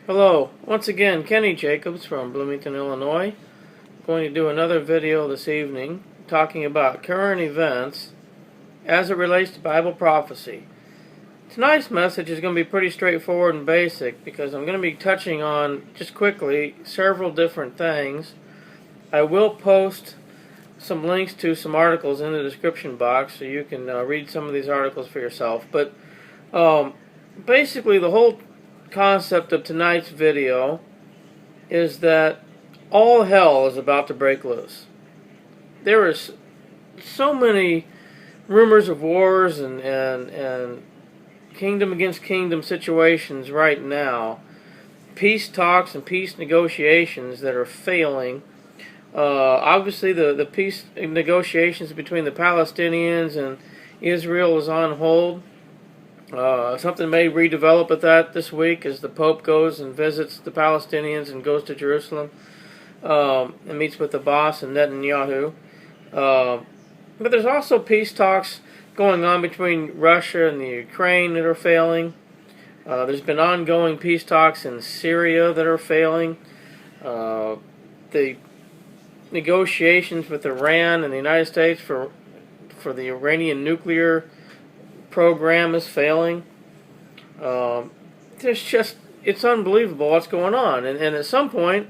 Hello, once again Kenny Jacobs from Bloomington, Illinois. I'm going to do another video this evening talking about current events as it relates to Bible prophecy. Tonight's message is going to be pretty straightforward and basic because I'm going to be touching on, just quickly, several different things. I will post some links to some articles in the description box so you can read some of these articles for yourself. But basically the whole concept of tonight's video is that all hell is about to break loose. There is so many rumors of wars and kingdom against kingdom situations right now, peace talks and peace negotiations that are failing. Obviously the peace negotiations between the Palestinians and Israel is on hold. Something may redevelop at that this week as the Pope goes and visits the Palestinians and goes to Jerusalem and meets with the boss and Netanyahu. But there's also peace talks going on between Russia and the Ukraine that are failing. There's been ongoing peace talks in Syria that are failing. The negotiations with Iran and the United States for the Iranian nuclear program is failing. It's unbelievable what's going on, and at some point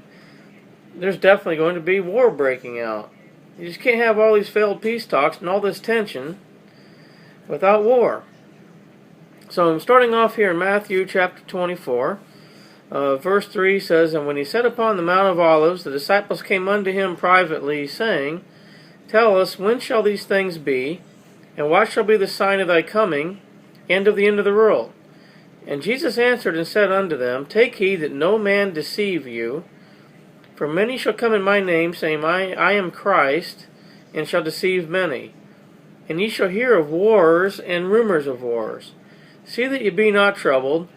there's definitely going to be war breaking out. You just can't have all these failed peace talks and all this tension without war. So I'm starting off here in Matthew chapter 24. Verse 3 says, "And when he sat upon the Mount of Olives, the disciples came unto him privately, saying, Tell us, when shall these things be? And what shall be the sign of thy coming, and of the end of the world? And Jesus answered and said unto them, Take heed that no man deceive you. For many shall come in my name, saying, I am Christ, and shall deceive many. And ye shall hear of wars and rumors of wars. See that ye be not troubled,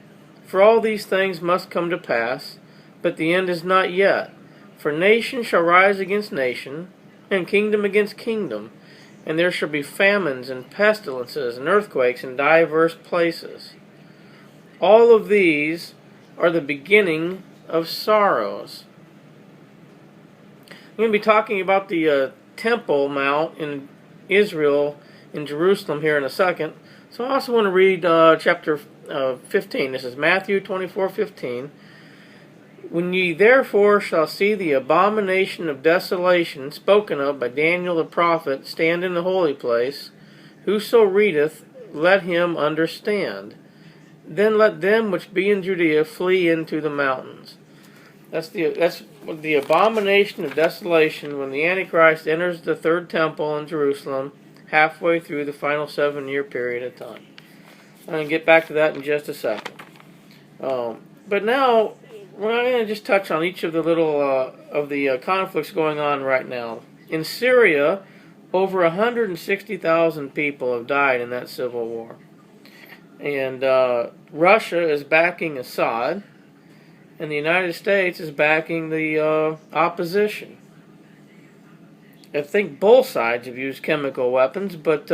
for all these things must come to pass, but the end is not yet. For nation shall rise against nation, and kingdom against kingdom. And there shall be famines and pestilences and earthquakes in divers places. All of these are the beginning of sorrows." I'm going to be talking about the Temple Mount in Israel, in Jerusalem, here in a second. So I also want to read chapter 15. This is Matthew 24:15. "When ye therefore shall see the abomination of desolation spoken of by Daniel the prophet stand in the holy place, whoso readeth, let him understand. Then let them which be in Judea flee into the mountains." That's the abomination of desolation when the Antichrist enters the third temple in Jerusalem halfway through the final 7-year period of time. I'm going to get back to that in just a second. But now we're going to just touch on each of the little conflicts going on right now. In Syria, over 160,000 people have died in that civil war. And Russia is backing Assad, and the United States is backing the opposition. I think both sides have used chemical weapons, but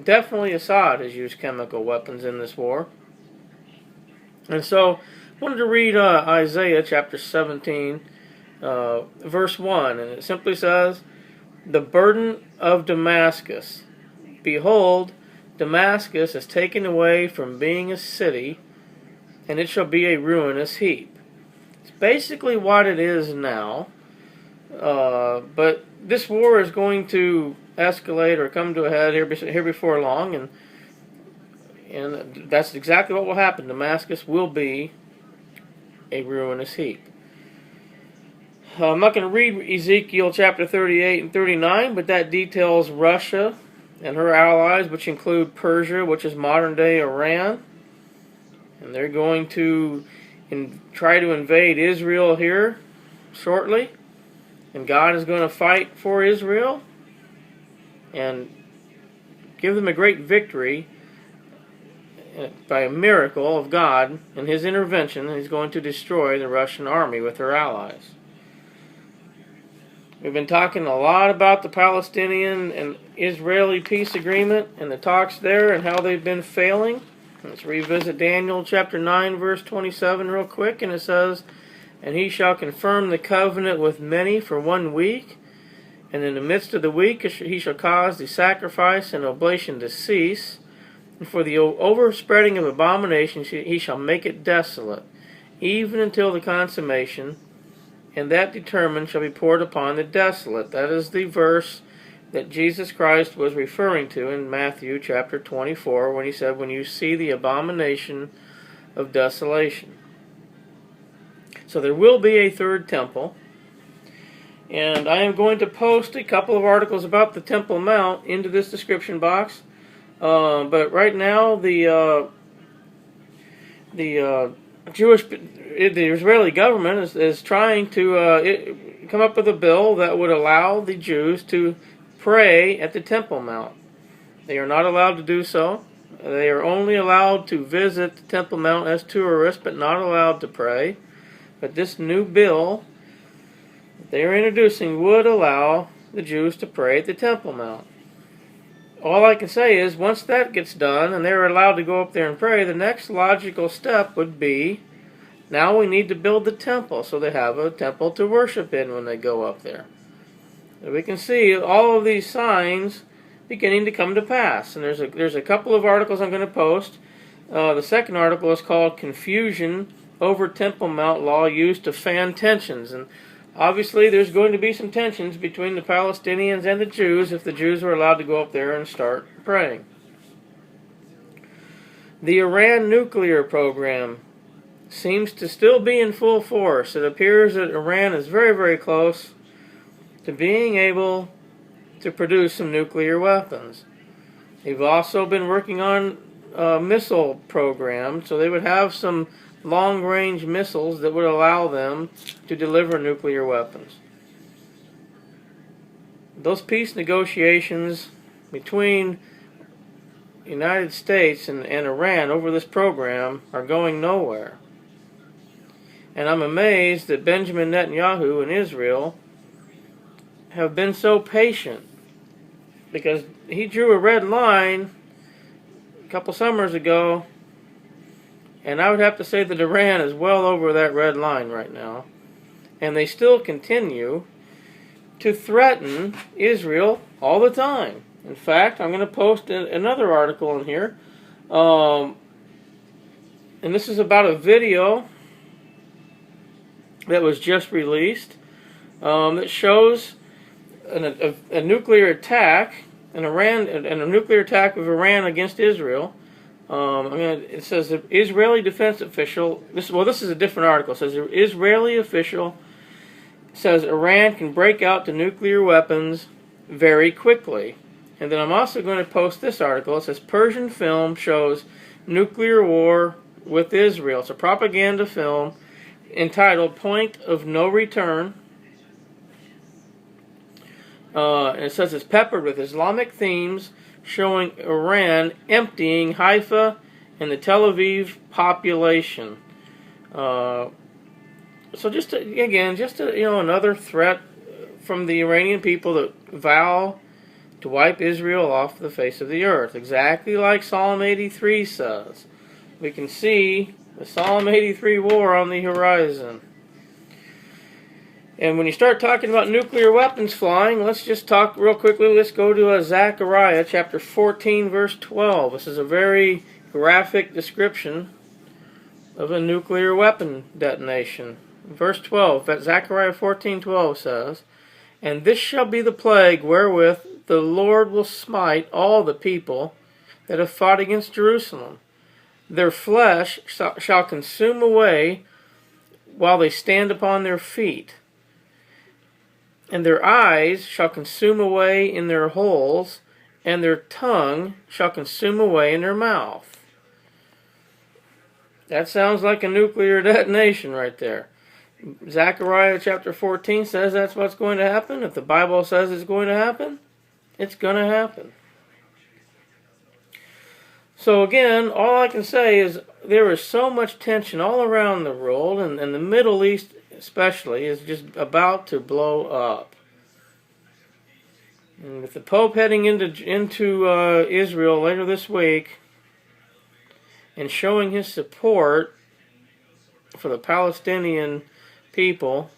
definitely Assad has used chemical weapons in this war. And so I wanted to read Isaiah chapter 17, verse 1, and it simply says, "The burden of Damascus. Behold, Damascus is taken away from being a city, and it shall be a ruinous heap." It's basically what it is now, but this war is going to escalate or come to a head here before long, and that's exactly what will happen. Damascus will be a ruinous heap. I'm not going to read Ezekiel chapter 38 and 39, but that details Russia and her allies, which include Persia, which is modern-day Iran. And they're going to try to invade Israel here shortly. And God is going to fight for Israel and give them a great victory by a miracle of God and His intervention. He's going to destroy the Russian army with her allies. We've been talking a lot about the Palestinian and Israeli peace agreement and the talks there and how they've been failing. Let's revisit Daniel chapter 9, verse 27 real quick, and it says, "And he shall confirm the covenant with many for 1 week, and in the midst of the week he shall cause the sacrifice and oblation to cease, and for the overspreading of abomination he shall make it desolate, even until the consummation, and that determined shall be poured upon the desolate." That is the verse that Jesus Christ was referring to in Matthew chapter 24 when he said, "When you see the abomination of desolation." So there will be a third temple, and I am going to post a couple of articles about the Temple Mount into this description box. But right now the Israeli government is trying to come up with a bill that would allow the Jews to pray at the Temple Mount. They are not allowed to do so. They are only allowed to visit the Temple Mount as tourists, but not allowed to pray. But this new bill that they are introducing would allow the Jews to pray at the Temple Mount. All I can say is, once that gets done and they're allowed to go up there and pray, the next logical step would be, now we need to build the temple so they have a temple to worship in when they go up there. We can see all of these signs beginning to come to pass. And there's a couple of articles I'm going to post. The second article is called "Confusion Over Temple Mount Law Used to Fan Tensions." And obviously there's going to be some tensions between the Palestinians and the Jews if the Jews are allowed to go up there and start praying. The Iran nuclear program seems to still be in full force. It appears that Iran is very, very close to being able to produce some nuclear weapons. They've also been working on a missile program, so they would have some long-range missiles that would allow them to deliver nuclear weapons. Those peace negotiations between the United States and Iran over this program are going nowhere. And I'm amazed that Benjamin Netanyahu and Israel have been so patient, because he drew a red line a couple summers ago, and I would have to say that Iran is well over that red line right now, and they still continue to threaten Israel all the time. In fact, I'm going to post another article in here, and this is about a video that was just released that shows a nuclear attack, a nuclear attack of Iran against Israel. It says an Israeli defense official. This is a different article. It says an Israeli official says Iran can break out to nuclear weapons very quickly. And then I'm also going to post this article. It says Persian film shows nuclear war with Israel. It's a propaganda film entitled "Point of No Return." And it says it's peppered with Islamic themes showing Iran emptying Haifa and the Tel Aviv population. So just another threat from the Iranian people that vow to wipe Israel off the face of the earth, exactly like Psalm 83 says. We can see the Psalm 83 war on the horizon. And when you start talking about nuclear weapons flying, let's just talk real quickly. Let's go to Zechariah chapter 14, verse 12. This is a very graphic description of a nuclear weapon detonation. Verse 12, Zechariah 14:12 says, "And this shall be the plague wherewith the Lord will smite all the people that have fought against Jerusalem. Their flesh shall consume away while they stand upon their feet. And their eyes shall consume away in their holes, and their tongue shall consume away in their mouth." That sounds like a nuclear detonation right there. Zechariah chapter 14 says that's what's going to happen. If the Bible says it's going to happen, it's going to happen. So again, all I can say is there is so much tension all around the world, and the Middle East especially is just about to blow up. And with the Pope heading into Israel later this week, and showing his support for the Palestinian people.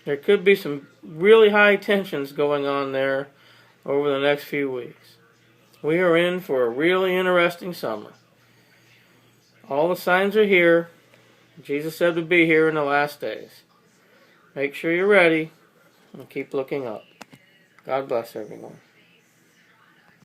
There could be some really high tensions going on there over the next few weeks. We are in for a really interesting summer. All the signs are here. Jesus said to be here in the last days. Make sure you're ready and keep looking up. God bless everyone.